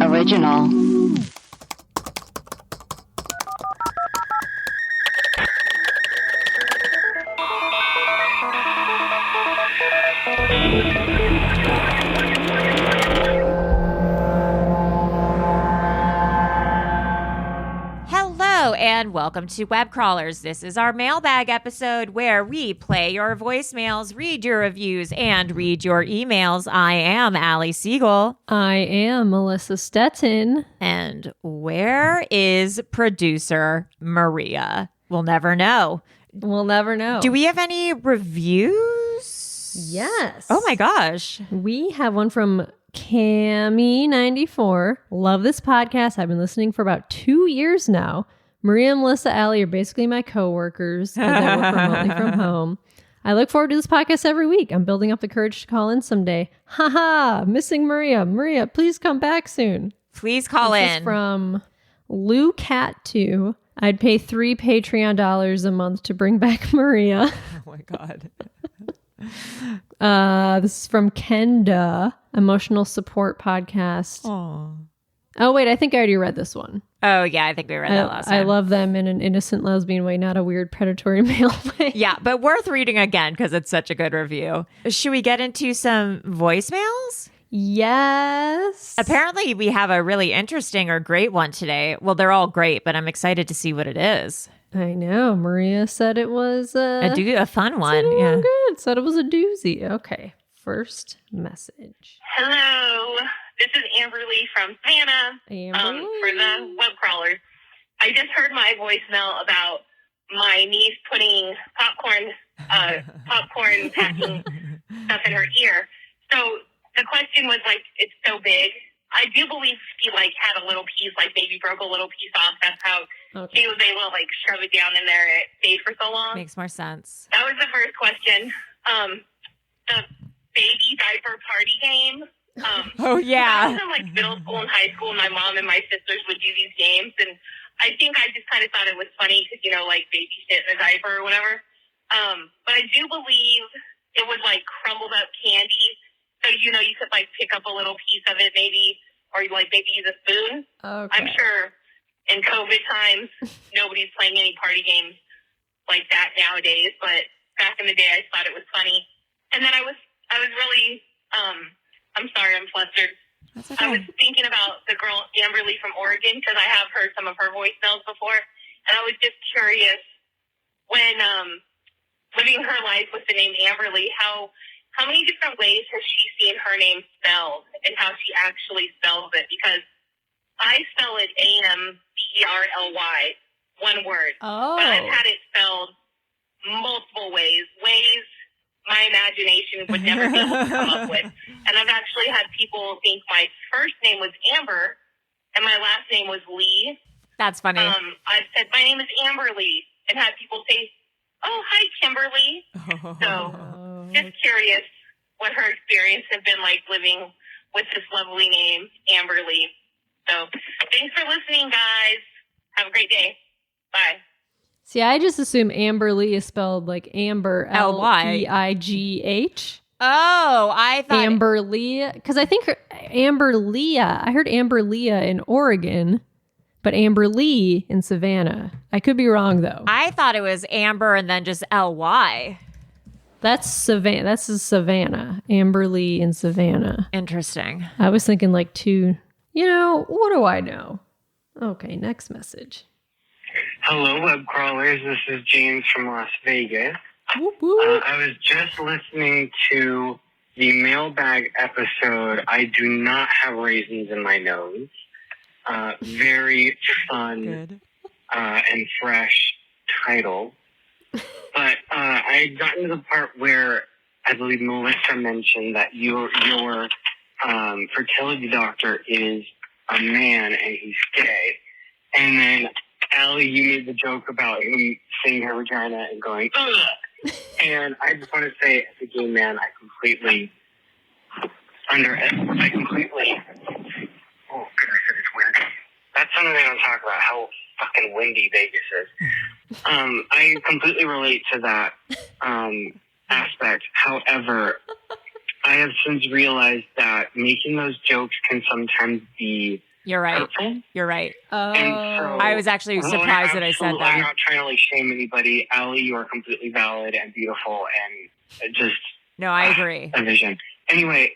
original. Hello and welcome to Webcrawlers. This is our mailbag episode where we play your voicemails, read your reviews, and read your emails. I am Allie Siegel. I am Melissa Stettin. And where is producer Maria? We'll never know. We'll never know. Do we have any reviews? Yes. Oh my gosh. We have one from Cami94. Love this podcast. I've been listening for about 2 years now. Maria and Melissa Allie are basically my coworkers as I work remotely from home. I look forward to this podcast every week. I'm building up the courage to call in someday. Haha, missing Maria. Maria, please come back soon. Please call this in. Is from Lou Cat 2. I'd pay $3 Patreon a month to bring back Maria. Oh my God. This is from Kenda, Emotional Support Podcast. Aww. Oh, wait, I think I already read this one. Oh, yeah, I think we read that last time. I love them in an innocent lesbian way, not a weird predatory male way. Yeah, but worth reading again because it's such a good review. Should we get into some voicemails? Yes. Apparently, we have a really interesting or great one today. Well, they're all great, but I'm excited to see what it is. I know. Maria said it was a fun one. Said it yeah. was good. Said it was a doozy. Okay. First message. Hello. This is Amber Lee from Savannah for the web crawlers. I just heard my voicemail about my niece putting popcorn packing stuff in her ear. So the question was it's so big. I do believe she had a little piece, maybe broke a little piece off. That's how she was able to shove it down in there. It stayed for so long. Makes more sense. That was the first question. The baby diaper party game. Oh yeah. I was in middle school and high school. My mom and my sisters would do these games, and I think I just kind of thought it was funny because baby shit in a diaper or whatever. But I do believe it was crumbled up candy, so you could pick up a little piece of it maybe, or maybe use a spoon. Okay. I'm sure in COVID times nobody's playing any party games like that nowadays, but back in the day I thought it was funny. And then I was really I'm sorry, I'm flustered. That's okay. I was thinking about the girl Amber Lee from Oregon because I have heard some of her voicemails before, and I was just curious when living her life with the name Amber Lee, how many different ways has she seen her name spelled and how she actually spells it? Because I spell it AMBERLY, one word, but I've had it spelled multiple ways my imagination would never be able to come up with. And I've actually had people think my first name was Amber and my last name was Lee. That's funny. I've said, my name is Amber Lee, and had people say, oh, hi, Kimberly. So just curious what her experience had been like living with this lovely name, Amber Lee. So thanks for listening, guys. Have a great day. Bye. See, I just assume Amber Lee is spelled like Amber Leigh. Oh, I thought Amber Leah, because I think Amber Leah. I heard Amber Leah in Oregon, but Amber Lee in Savannah. I could be wrong though. I thought it was Amber and then just LY. That's Savannah. That's Savannah. Amber Lee in Savannah. Interesting. I was thinking two. What do I know? Okay, next message. Hello, web crawlers. This is James from Las Vegas. Whoop, whoop. I was just listening to the mailbag episode. I do not have raisins in my nose. Very fun and fresh title. But I had gotten to the part where I believe Melissa mentioned that your fertility doctor is a man and he's gay. And then Allie, you made the joke about him seeing her vagina and going, ugh. And I just want to say, as a gay man, I completely, oh, goodness, it's windy. That's something I don't talk about, how fucking windy Vegas is. I completely relate to that aspect. However, I have since realized that making those jokes can sometimes be You're right. hurtful. You're right. And so, I was actually surprised that I said that. I'm not trying to like shame anybody. Allie, you are completely valid and beautiful and just No, I agree. A vision. Anyway,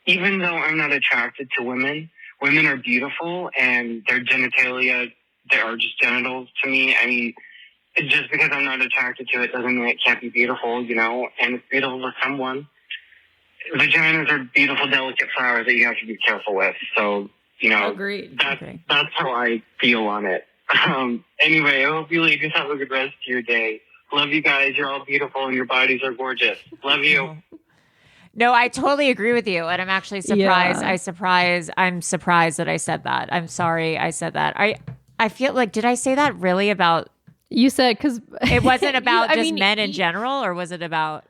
even though I'm not attracted to women, women are beautiful and their genitalia, they are just genitals to me. I mean, just because I'm not attracted to it doesn't mean it can't be beautiful, you know, and it's beautiful to someone. Vaginas are beautiful, delicate flowers that you have to be careful with. So, you know, Agreed. That's how I feel on it. Anyway, I hope you ladies have a good rest of your day. Love you guys. You're all beautiful and your bodies are gorgeous. Love you. No, I totally agree with you. And I'm actually surprised. Yeah. I'm surprised that I said that. I'm sorry I said that. I feel like, did I say that really about, You said, because it wasn't about men in general, or was it about?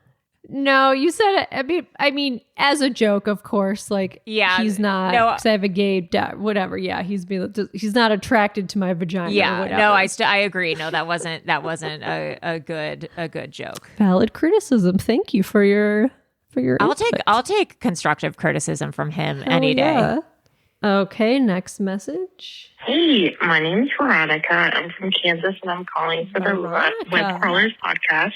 No, you said it. I mean, as a joke, of course. Like, yeah, he's not. Because I have a gay dad, whatever. Yeah, he's not attracted to my vagina. Yeah, or whatever. no, I agree. No, that wasn't a good joke. Valid criticism. Thank you for your I'll take constructive criticism from him Hell any day. yeah. Okay, next message. Hey, my name is Veronica. I'm from Kansas, and I'm calling for the Webcrawlers podcast.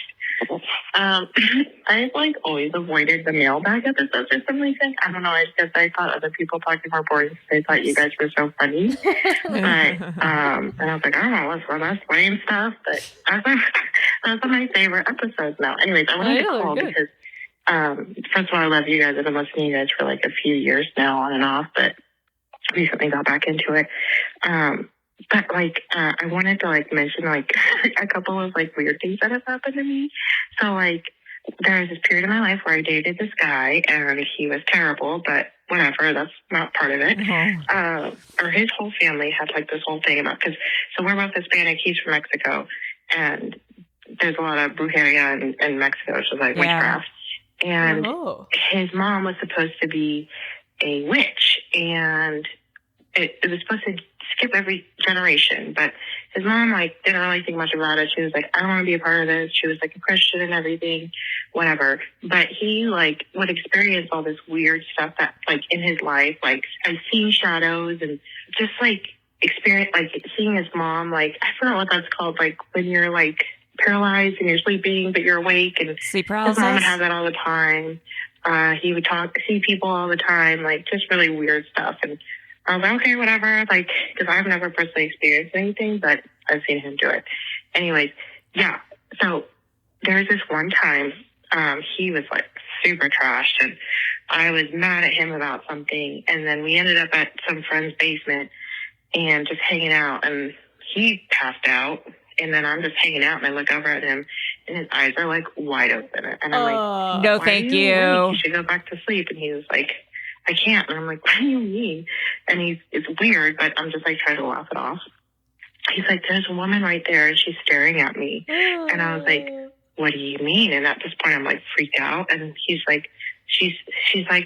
I've always avoided the mailbag episodes for some reason. I don't know. I thought other people talking were boring because they thought you guys were so funny. But and I was like, I don't know, that's lame stuff. But those are my favorite episodes now. Anyways, I wanted to call because first of all, I love you guys. I've been listening to you guys for a few years now, on and off, but recently got back into it. But I wanted to mention a couple of weird things that have happened to me. So there was this period in my life where I dated this guy and he was terrible, but whatever, that's not part of it. Or his whole family had this whole thing about, so we're both Hispanic, he's from Mexico, and there's a lot of brujeria in Mexico, which is witchcraft. And his mom was supposed to be a witch, and it was supposed to skip every generation, but his mom didn't really think much about it. She was like, I don't want to be a part of this. She was a Christian and everything, whatever. But he would experience all this weird stuff that in his life, I've seen shadows and just experience seeing his mom, I forgot what that's called, when you're paralyzed and you're sleeping but you're awake, and sleep paralysis. His mom would have that all the time. He would see people all the time, just really weird stuff. And I was like, okay, whatever. Because I've never personally experienced anything, but I've seen him do it. Anyways, yeah. So there was this one time, he was super trashed, and I was mad at him about something. And then we ended up at some friend's basement and just hanging out, and he passed out. And then I'm just hanging out, and I look over at him, and his eyes are wide open. And I'm no, thank you. You should go back to sleep. And he was like, I can't. And I'm like, what do you mean? And it's weird, but I'm just trying to laugh it off. He's like, there's a woman right there, and she's staring at me. And I was like, what do you mean? And at this point, I'm freaked out. And he's like, she's right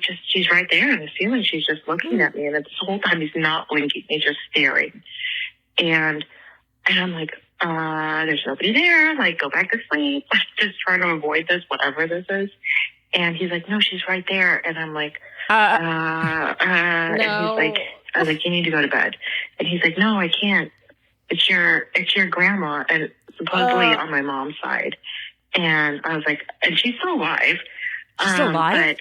there in the ceiling. She's just looking at me. And this whole time, he's not blinking. He's just staring. And I'm like, there's nobody there. Go back to sleep. Just trying to avoid this, whatever this is. And he's like, no, she's right there. And I'm like, no. And he's like, I was like, you need to go to bed. And he's like, no, I can't. It's your grandma, and supposedly on my mom's side. And I was like, and she's still alive. She's still alive?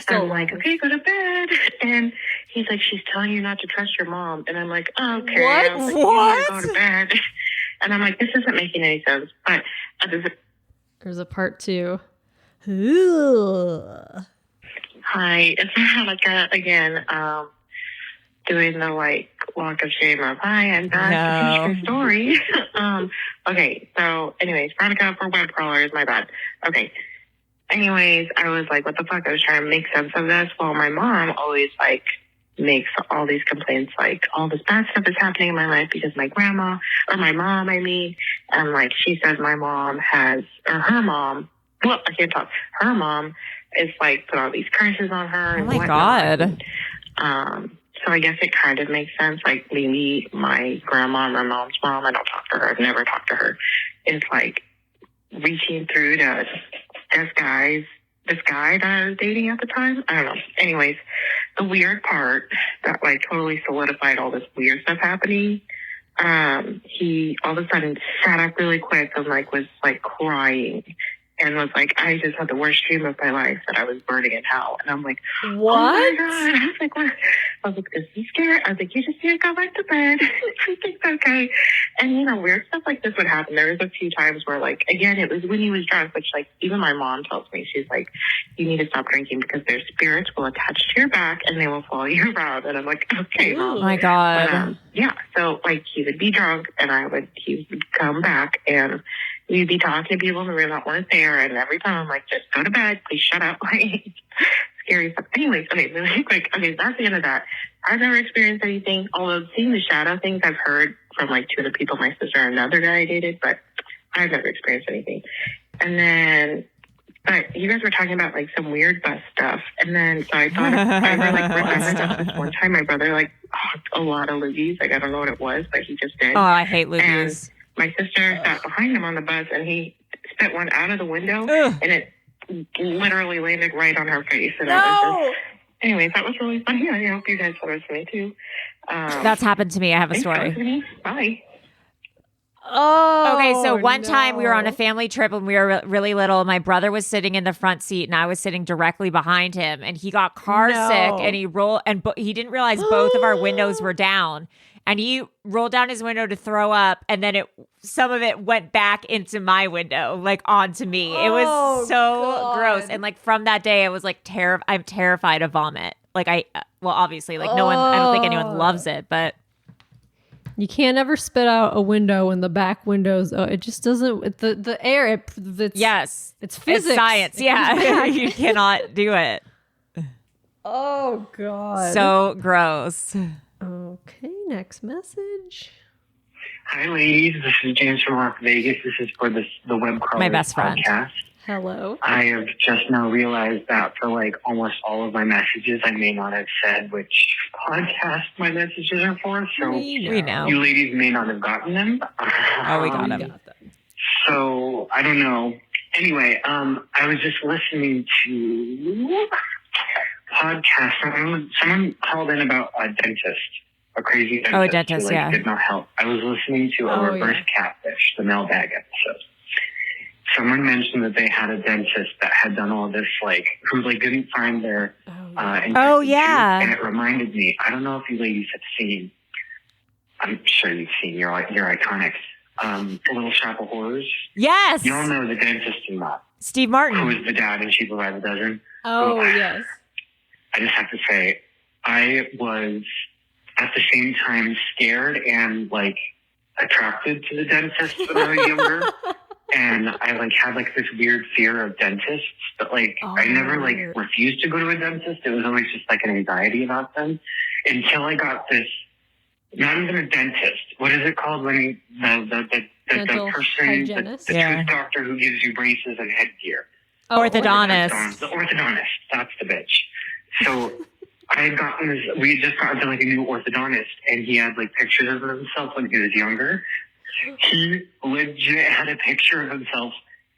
But I'm like, okay, go to bed. And he's like, she's telling you not to trust your mom. And I'm like, oh, okay. What? I was like, what? Go to bed. And I'm like, this isn't making any sense. But there's a part 2. Hi, it's Veronica again. Doing the walk of shame of hi, I'm back to finish my story. Okay, so anyways, Veronica for web crawlers, my bad. Okay. Anyways, I was like, what the fuck? I was trying to make sense of this. Well, my mom always makes all these complaints, all this bad stuff is happening in my life because my grandma, or my mom, I mean, and she says my mom has, or her mom, well, I can't talk. Her mom is put all these curses on her. Oh my God. So I guess it kind of makes sense. Maybe my grandma, my mom's mom, I don't talk to her. I've never talked to her. Is reaching through to this guy's this guy that I was dating at the time. I don't know. Anyways, the weird part that like totally solidified all this weird stuff happening. He all of a sudden sat up really quick and like was like crying and was like, I just had the worst dream of my life that I was burning in hell. And I'm like, What? Oh my God. I was like, what? I was like, is he scared? I was like, you just need to go back to bed. Everything's okay. And you know, weird stuff like this would happen. There was a few times where like, again, it was when he was drunk, which like even my mom tells me, she's like, you need to stop drinking because their spirits will attach to your back and they will follow you around. And I'm like, okay, Mom. Oh my God. But, yeah. So like he would be drunk and he would come back and we'd be talking to people in the room that weren't there. And every time I'm like, just go to bed. Please shut up. Like, scary stuff. Anyways, okay, really quick. Okay, that's the end of that. I've never experienced anything, although seeing the shadow things I've heard from like two other people, my sister and another guy I dated, but I've never experienced anything. And then, but you guys were talking about like some weird bus stuff. And then, so I thought, I remember this one time my brother like hooked a lot of loogies. Like, I don't know what it was, but he just did. Oh, I hate loogies. My sister sat behind him on the bus and he spit one out of the window and it literally landed right on her face. And it was just, anyways, that was really funny. I hope you guys thought it was funny too. That's happened to me. I have a story. Bye. Oh, okay, so one time we were on a family trip when we were really little. My brother was sitting in the front seat and I was sitting directly behind him. And he got car sick and he rolled and he didn't realize both of our windows were down. And he rolled down his window to throw up, and then some of it went back into my window, like onto me. It was so gross. And like from that day, I was like, I'm terrified of vomit. Like obviously, like no one, I don't think anyone loves it, but. You can't ever spit out a window when the back windows. Oh, it just doesn't. The air. Yes, it's physics. It's science. Yeah, you cannot do it. Oh God. So gross. Okay, next message. Hi, ladies. This is James from Las Vegas. This is for the Webcrawlerspod My best friend. Podcast. Hello. I have just now realized that for like almost all of my messages, I may not have said which podcast my messages are for. So we know. You ladies may not have gotten them. We got them. So I don't know. Anyway, I was just listening to podcast. Someone called in about a dentist, a crazy dentist. A dentist, who, yeah. Did not help. I was listening to a reverse catfish, the mailbag episode. Someone mentioned that they had a dentist that had done all this, like, who like didn't find their infected tooth, and it reminded me. I don't know if you ladies have seen. I'm sure you've seen. You're iconic. Little Shop of Horrors. Yes. You all know the dentist in that. Steve Martin. Who is the dad in She Survived the Dozen. Oh, yes. I just have to say, I was at the same time scared and like attracted to the dentist when I was younger. And I like had like this weird fear of dentists, but like I never like refused to go to a dentist. It was always just like an anxiety about them until I got this, not even a dentist. What is it called when the person, the tooth doctor who gives you braces and headgear? Orthodontist. The orthodontist. That's the bitch. So I had gotten this, we had just gotten to like a new orthodontist and he had like pictures of himself when he was younger. He legit had a picture of himself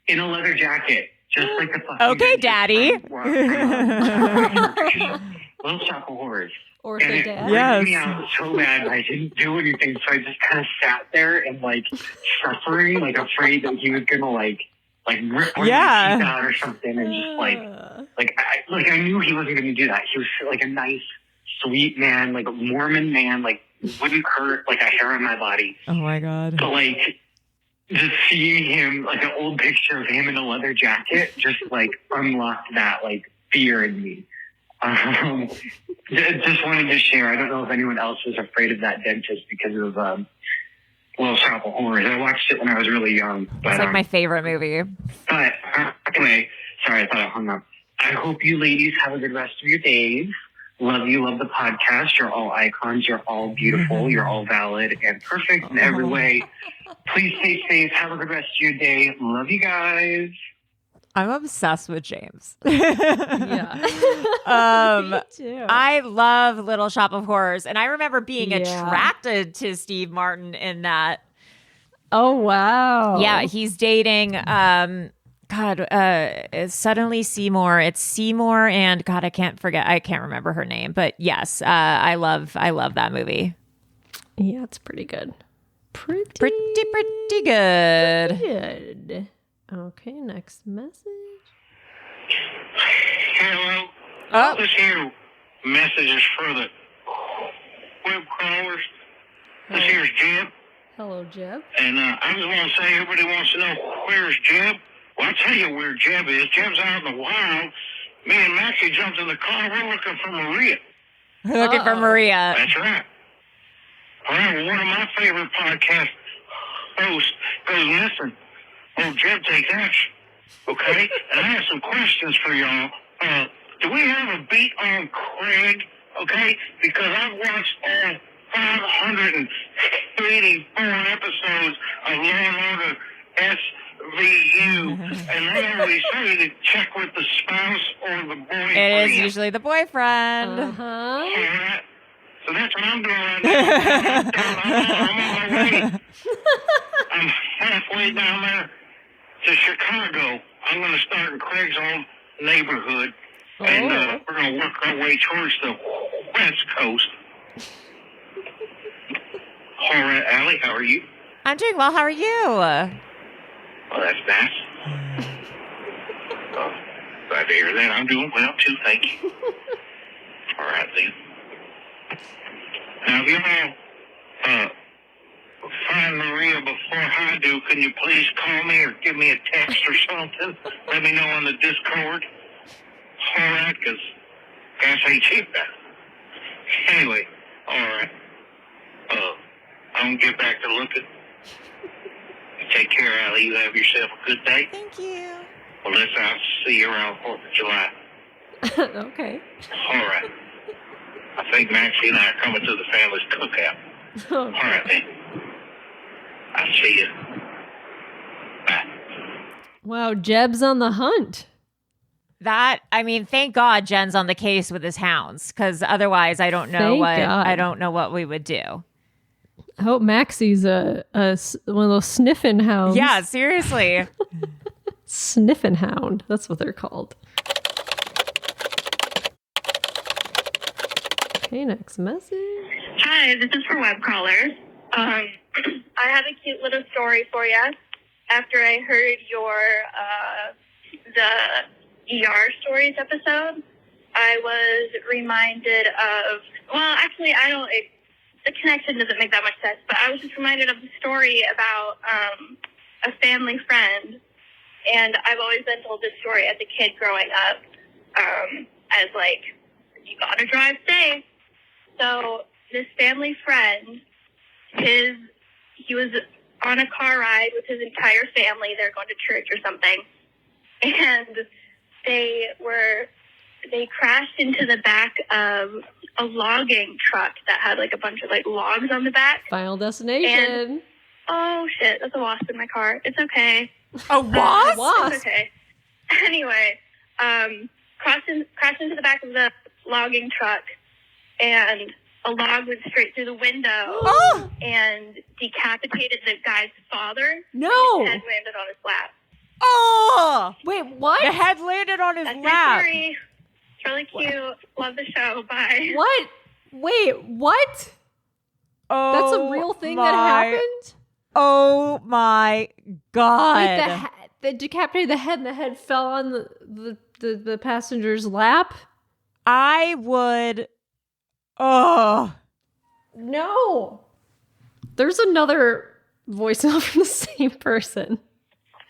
in a leather jacket, just like the fucking Okay, Daddy. Little Shop of Horrors. Ortho and it dad. freaked me out so bad I didn't do anything. So I just kind of sat there and like suffering, like afraid that he was gonna like rip one of his teeth out or something, and just I knew he wasn't gonna do that. He was like a nice, sweet man, like a Mormon man, like wouldn't hurt like a hair on my body. Oh my God. But like just seeing him, like an old picture of him in a leather jacket, just like unlocked that like fear in me. Just wanted to share. I don't know if anyone else was afraid of that dentist because of Little Shop of Horrors. I watched it when I was really young. But, it's like my favorite movie. But anyway, sorry, I thought I hung up. I hope you ladies have a good rest of your days. Love you, love the podcast. You're all icons. You're all beautiful. You're all valid and perfect in every way. Please stay safe. Have a good rest of your day. Love you guys. I'm obsessed with James. Yeah. Me too. I love Little Shop of Horrors. And I remember being attracted to Steve Martin in that. Oh, wow. Yeah, he's dating God, it's Suddenly Seymour. It's Seymour and God, I can't remember her name. But yes, I love that movie. Yeah, it's pretty good. Pretty good. good. Okay, next message. Hello. Oh. This here message is for the web crawlers. This here's Jeb. Hello, Jeb. And I just want to say, everybody wants to know, where's Jeb? Well, I'll tell you where Jeb is. Jeb's out in the wild. Me and Maxie jumped in the car. We're looking for Maria. Looking for Maria. That's right. All right, well, one of my favorite podcast hosts goes missing. Oh, Jeb takes action. Okay? And I have some questions for y'all. Do we have a beat on Craig? Okay? Because I've watched all 584 episodes of Law and Order SVU, and they always say to check with the spouse or the boyfriend. It is usually the boyfriend. Uh-huh. All right. So that's what I'm doing right now. I'm on my way. I'm halfway down there to Chicago. I'm going to start in Craig's own neighborhood, and we're going to work our way towards the West Coast. All right, Allie, how are you? I'm doing well. How are you? Oh, that's nice. Glad to hear that. I'm doing well, too. Thank you. All right, then. Now, if you all find Maria before I do, can you please call me or give me a text or something? Let me know on the Discord. All right, because gas ain't cheap now. Anyway, all right. I'm going to get back to looking. Take care, Allie. You have yourself a good day. Thank you. Well, listen, I'll see you around 4th of July. Okay. All right. I think Maxie and I are coming to the family's cookout. All right, then. I'll see you. Bye. Wow, Jeb's on the hunt. Thank God Jen's on the case with his hounds, because otherwise I don't know what we would do. I hope Maxie's one of those sniffing hounds. Yeah, seriously. Sniffing hound. That's what they're called. Okay, next message. Hi, this is for web crawlers. I have a cute little story for you. After I heard your the ER stories episode, I was reminded of. Well, actually, the connection doesn't make that much sense. But I was just reminded of the story about a family friend, and I've always been told this story as a kid growing up, as like, you gotta drive safe. So this family friend, he was on a car ride with his entire family. They're going to church or something. And they crashed into the back of a logging truck that had like a bunch of like logs on the back. Final destination. And, oh shit, that's a wasp in my car. It's okay. A wasp? It's okay. Anyway, crashed into the back of the logging truck, and a log went straight through the window and decapitated the guy's father. No. His head landed on his lap. Oh! Wait, what? The head landed on his That's lap. my story. It's really cute. Love the show. Bye. What? Wait, what? Oh, That's a real thing that happened? Oh my God. Wait, they decapitated the head and the head fell on the passenger's lap? I would... Oh. No. There's another voicemail from the same person.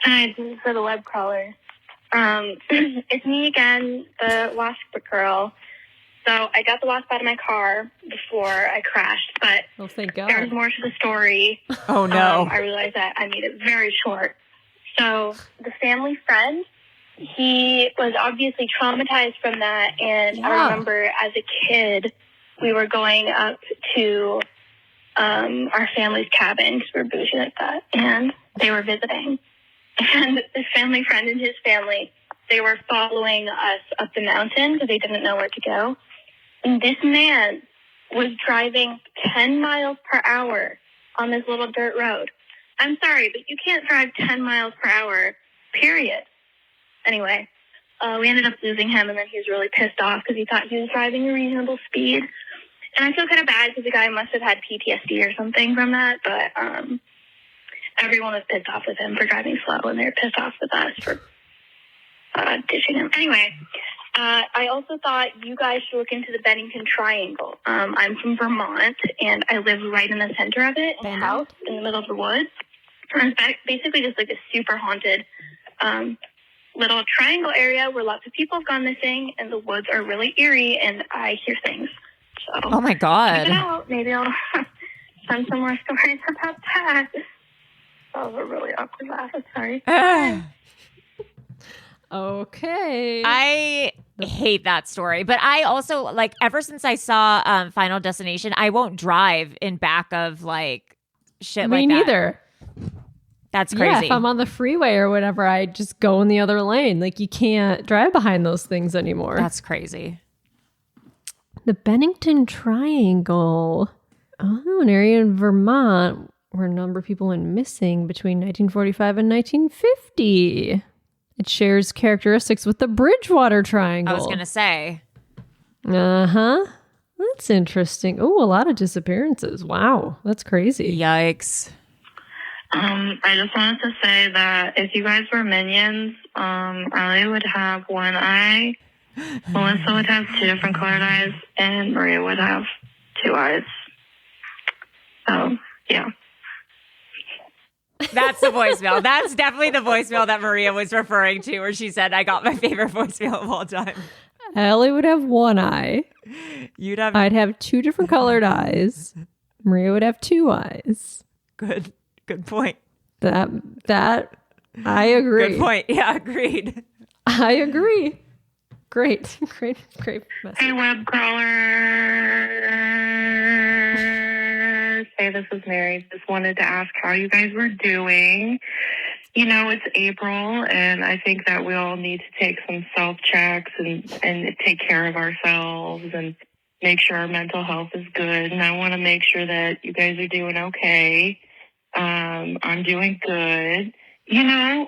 Hi, this is for the web crawler. It's me again, the wasp girl. So I got the wasp out of my car before I crashed, but Oh, thank God. there's more to the story. Oh, no. I realized that I made it very short. So the family friend, he was obviously traumatized from that, and Yeah. I remember as a kid, we were going up to our family's cabin because we're bougie like that, and they were visiting. And this family friend and his family, they were following us up the mountain because they didn't know where to go. And this man was driving 10 miles per hour on this little dirt road. I'm sorry, but you can't drive 10 miles per hour, period. Anyway, we ended up losing him, and then he was really pissed off because he thought he was driving a reasonable speed. And I feel kind of bad because the guy must have had PTSD or something from that, but everyone was pissed off with him for driving slow, and they were pissed off with us for ditching him. Anyway, I also thought you guys should look into the Bennington Triangle. I'm from Vermont, and I live right in the center of it, in a house in the middle of the woods. And it's basically just like a super haunted little triangle area where lots of people have gone missing, and the woods are really eerie, and I hear things. So, Oh my God. check it out. Maybe I'll send some more stories about that. That was a really awkward laugh. I'm sorry. Okay. I hate that story, but I also like ever since I saw Final Destination, I won't drive in back of like shit Me like that. neither. That's Yeah, crazy. if I'm on the freeway or whatever, I just go in the other lane. Like, you can't drive behind those things anymore. That's crazy. The Bennington Triangle. Oh, an area in Vermont where a number of people went missing between 1945 and 1950. It shares characteristics with the Bridgewater Triangle. I was going to say. Uh-huh. That's interesting. Oh, a lot of disappearances. Wow. That's crazy. Yikes. I just wanted to say that if you guys were minions, Allie would have one eye, Melissa would have two different colored eyes, and Maria would have two eyes. So, yeah. That's the voicemail. That's definitely the voicemail that Maria was referring to, where she said, I got my favorite voicemail of all time. Allie would have one eye. You'd have I'd have two different colored eyes. Maria would have two eyes. good point. That I agree. Good point. Yeah, agreed. I agree. Great message. Hey, web crawlers. Hey, this is Mary. Just wanted to ask how you guys were doing. You know, it's April, and I think that we all need to take some self-checks and take care of ourselves and make sure our mental health is good. And I want to make sure that you guys are doing okay. I'm doing good. You know,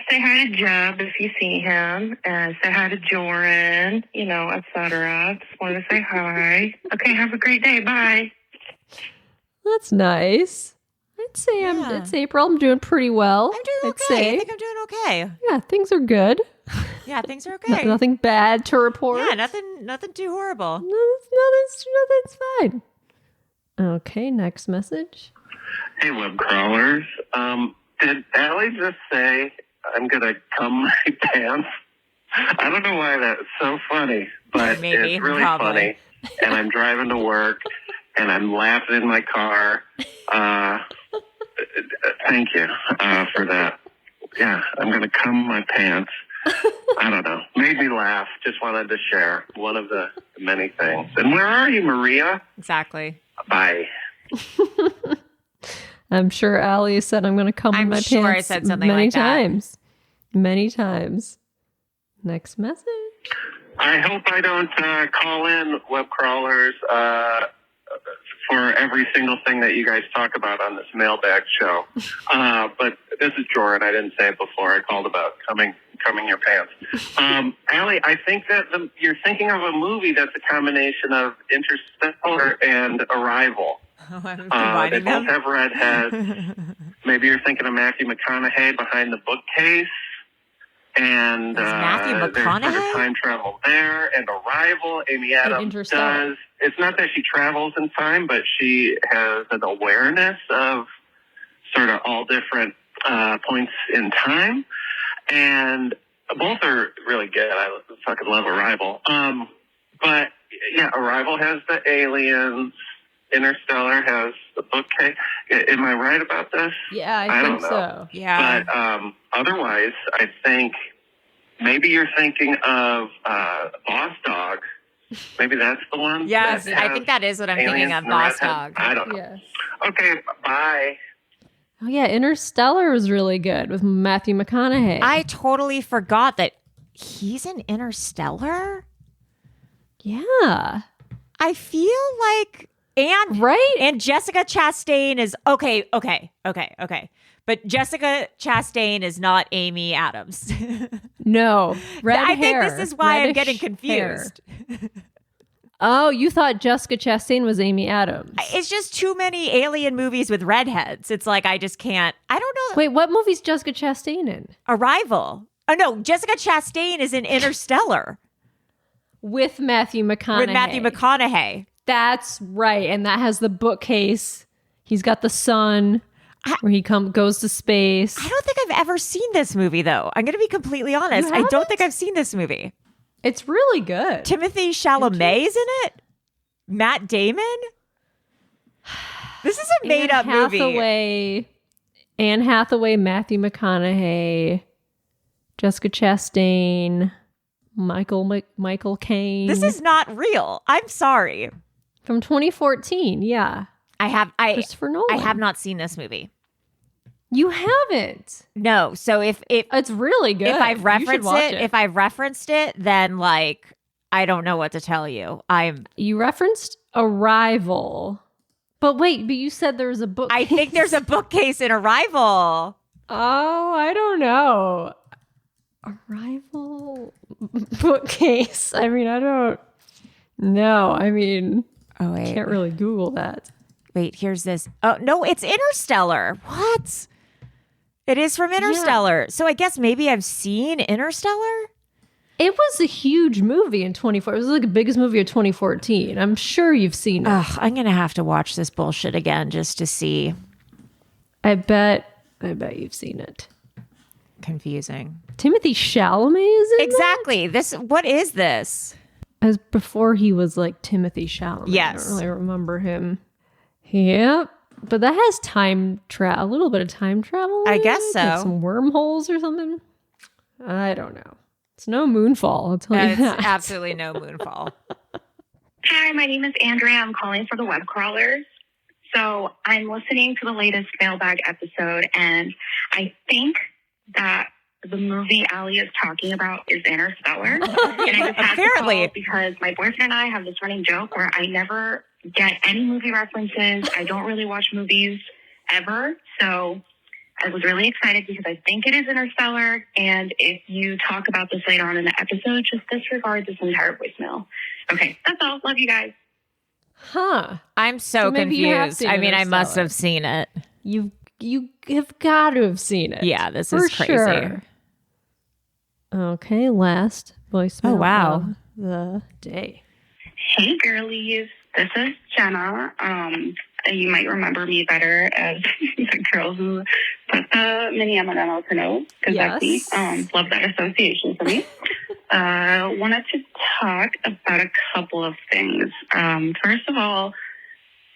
say hi to Jeb if you see him. Say hi to Joran, you know, etc. Just wanted to say hi. Okay, have a great day. Bye. That's nice. I'd say it's April. I'm doing pretty well. I'm doing okay. I'd say. I think I'm doing okay. Yeah, things are good. Yeah, things are okay. Nothing bad to report. Yeah, nothing too horrible. Nothing's fine. Okay, next message. Hey, web crawlers. Did Allie just say I'm going to cum my pants? I don't know why that's so funny, but Maybe, it's really probably. funny. And I'm driving to work, and I'm laughing in my car. Thank you for that. Yeah, I'm going to cum my pants. I don't know. Made me laugh. Just wanted to share one of the many things. And where are you, Maria? Exactly. Bye. I'm sure Allie said I'm going to come in my sure pants I said something many like that. times. Many times. Next message. I hope I don't call in web crawlers for every single thing that you guys talk about on this mailbag show. But this is Jordan. I didn't say it before. I called about coming your pants. Allie, I think that you're thinking of a movie that's a combination of Interstellar and Arrival. Oh, I'm They combining both them. have redheads. Maybe you're thinking of Matthew McConaughey behind the bookcase. And Is Matthew there's sort McConaughey? of time travel there. And Arrival, Amy Adams Interstellar. does. It's not that she travels in time, but she has an awareness of sort of all different points in time. And both are really good. I fucking love Arrival. But yeah, Arrival has the aliens. Interstellar has the bookcase. Am I right about this? Yeah, I I don't think know. so. Yeah. But otherwise, I think maybe you're thinking of Boss Dog. Maybe that's the one. Yes, that I has think that is what I'm thinking aliens of. and Boss redheads. Dog. I don't know. Yes. Okay, bye. Oh, yeah, Interstellar was really good with Matthew McConaughey. I totally forgot that he's in Interstellar. Yeah. I feel like Right? and Jessica Chastain is okay. But Jessica Chastain is not Amy Adams. No, red I hair. think this is why I'm getting Reddish confused. hair. Oh, you thought Jessica Chastain was Amy Adams. It's just too many alien movies with redheads. It's like I just can't. I don't know. Wait, what movie's Jessica Chastain in? Arrival. Oh no, Jessica Chastain is in Interstellar With Matthew McConaughey. with Matthew McConaughey. That's right, and that has the bookcase. He's got the sun where he goes to space. I don't think I've ever seen this movie though. I'm going to be this honest. I don't think I've seen this movie. It's really good. Timothy Chalamet is in it. Matt Damon. This is a made-up movie. Anne Hathaway, Matthew McConaughey, Jessica Chastain, Michael Caine. This is not real. I'm sorry. From 2014. Yeah, Christopher Nolan. I have not seen this movie. You haven't. No. So if It's really good. if I've referenced watch if I've referenced it, then like I don't know what to tell you. You referenced Arrival. But you said there was a book. I think there's a bookcase in Arrival. Oh, I don't know. Arrival bookcase. I mean, I don't know. I mean, Oh wait. can't really Google that. Wait, here's this. Oh no, it's Interstellar. What? It is from Interstellar. So I guess maybe I've seen Interstellar? It was a huge movie in 2014. It was like the biggest movie of 2014. I'm sure you've seen it. Ugh, I'm gonna have to watch this bullshit again just to see. I bet you've seen it. Confusing. Timothy Chalamet is in Exactly. What is this? that? As before he was like Timothy Chalamet. Yes. I don't really remember him. Yep. But that has a little bit of time travel. I in guess it, so. like some wormholes or something. I don't know. It's no Moonfall, I'll tell you It's that. absolutely no Moonfall. Hi, my name is Andrea. I'm calling for the web crawlers. So I'm listening to the latest mailbag episode, and I think that the movie Allie is talking about is Interstellar. And I just had Apparently. to call because my boyfriend and I have this running joke where I never get any movie references. I don't really watch movies ever. So I was really excited because I think it is Interstellar. And if you talk about this later on in the episode, just disregard this entire voicemail. Okay, that's all. Love you guys. Huh. I'm so maybe you have confused. seen I mean, I must Interstellar. have seen it. You have got to have seen it. Yeah, this For is crazy. sure. Okay, last voicemail. Oh, wow. of the day. Hey, girlies. This is Jenna. You might remember me better as the girl who put the mini M&M out her nose, because that's me. Love that association for me. Wanted to talk about a couple of things. First of all,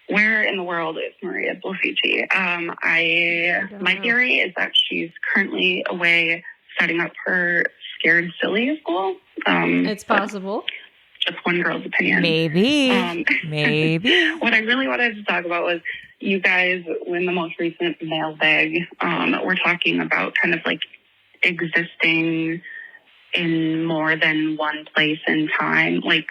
where in the world is Maria Blafici? My theory is that she's currently away setting up her Scared Silly school. It's possible. Just one girl's opinion. Maybe. Maybe. What I really wanted to talk about was you guys, in the most recent mailbag, we're talking about kind of like existing in more than one place in time. Like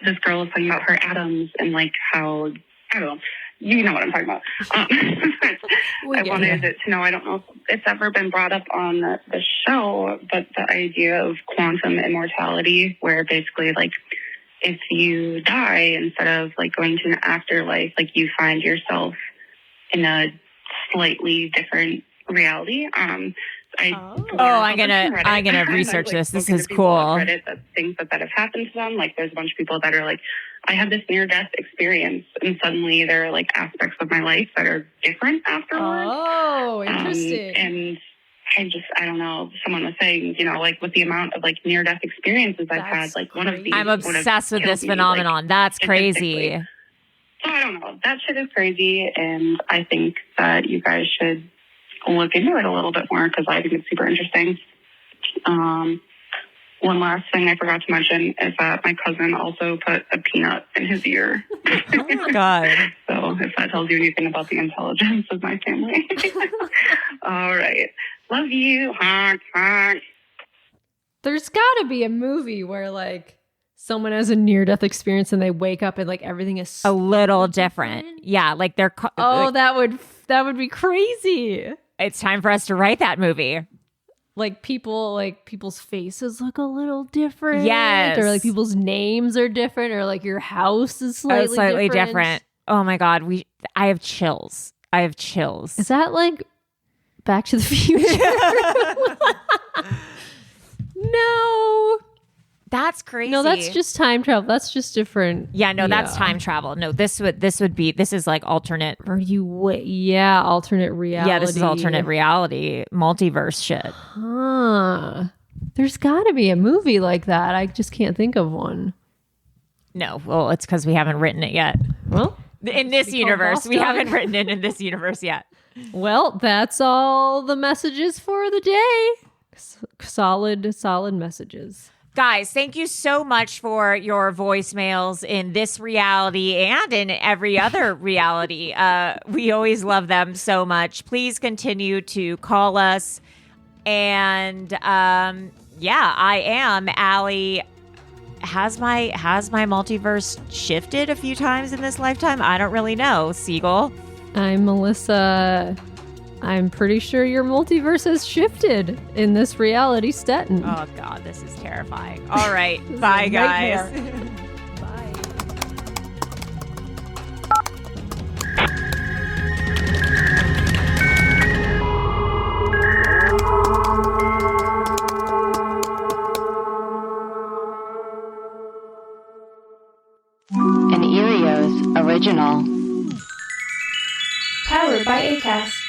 this girl was talking about her atoms and like how, I don't know, you know what I'm talking about. I wanted to know, I don't know if it's ever been brought up on the show, but the idea of quantum immortality, where basically like if you die, instead of like going to an afterlife, like you find yourself in a slightly different reality. I'm gonna research this. This is cool. On Reddit that things that have happened to them. Like there's a bunch of people that are like, I had this near-death experience, and suddenly there are like aspects of my life that are different afterwards. Oh, interesting. And I don't know. Someone was saying, you know, like with the amount of like near-death experiences I've had, like one of these. I'm obsessed with this me, phenomenon. like, That's crazy. So I don't know. That shit is crazy, and I think that you guys should look into it a little bit more because I think it's super interesting. One last thing I forgot to mention is that my cousin also put a peanut in his ear. Oh my God. So if that tells you anything about the intelligence of my family. All right. Love you. Honk, honk. There's got to be a movie where like someone has a near-death experience and they wake up and like everything is A little different. Yeah, like they're. that would be crazy. It's time for us to write that movie. like people's faces look a little different. Yes. Or like people's names are different, or like your house is slightly different. Oh my God. I have chills. Is that like Back to the Future? No. That's crazy. No, that's just time travel. That's just different. Yeah, no, that's time travel. No, this is like alternate. Alternate reality. Yeah, this is alternate reality, multiverse shit. Huh. There's got to be a movie like that. I just can't think of one. No, well, it's because we haven't written it yet. Well, in this universe, we haven't written it in this universe yet. Well, that's all the messages for the day. Solid messages. Guys, thank you so much for your voicemails in this reality and in every other reality. We always love them so much. Please continue to call us. And I am Allie. Has my multiverse shifted a few times in this lifetime? I don't really know. Siegel. I'm Melissa. I'm pretty sure your multiverse has shifted in this reality, Stetton. Oh, God, this is terrifying. All right. Bye, guys. Bye. An Erios original. Powered by Acast.